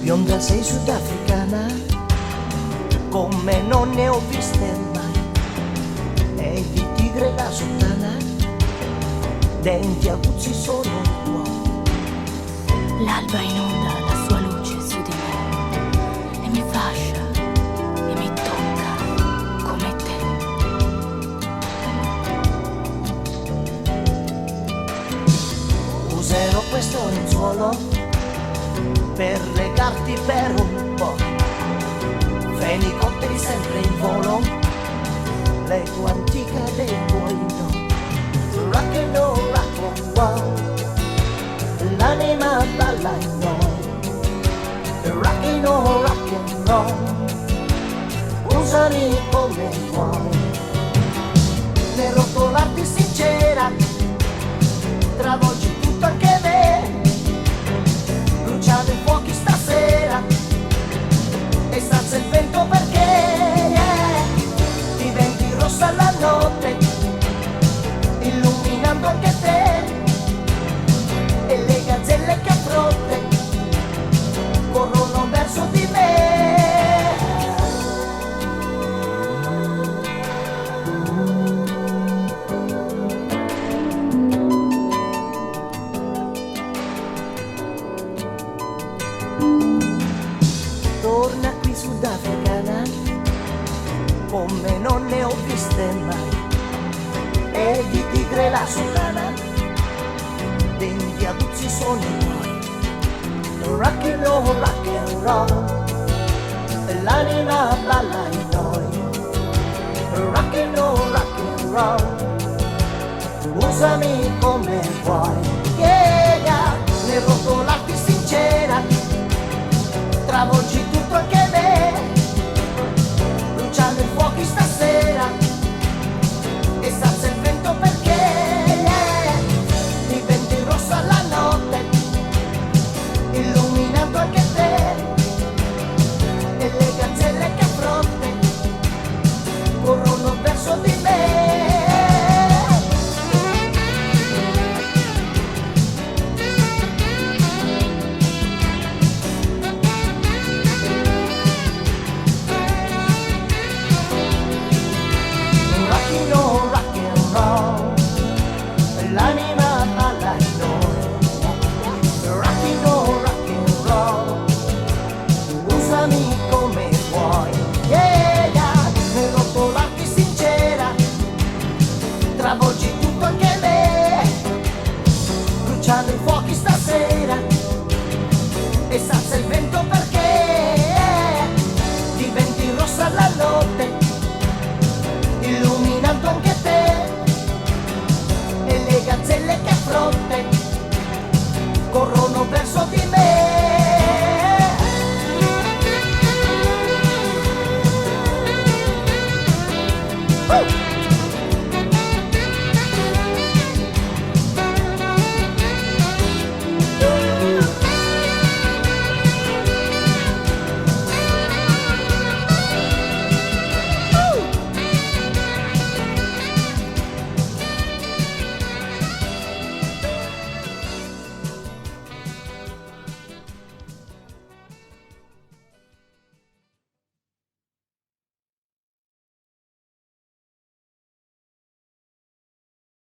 Bionda sei sudafricana, come non ne ho viste mai. E di tigre la sottana, denti aguzzi sono tuoi. L'alba inonda la sua luce su di me e mi fascia e mi tocca come te. Userò questo lenzuolo per legarti per un po'. Fenicotteri sempre in volo, leggo antica dei tuoi no. Rock and roll, l'anima balla in noi. Rock and roll, usami come vuoi. Nel rotolarti sincera, travolgi tutto anche me. Bruciate i fuochi stasera e stazza il vento perché diventi rossa la notte, illuminando anche te. E le gazzelle che a fronte corrono verso di me. Torna qui sudafricana, come non ne ho viste mai. E di tigre la sottana, denti aguzzi sono i tuoi. Rock and roll, l'anima balla in noi. Rock and roll, usami come vuoi. Yeah, nel rotolato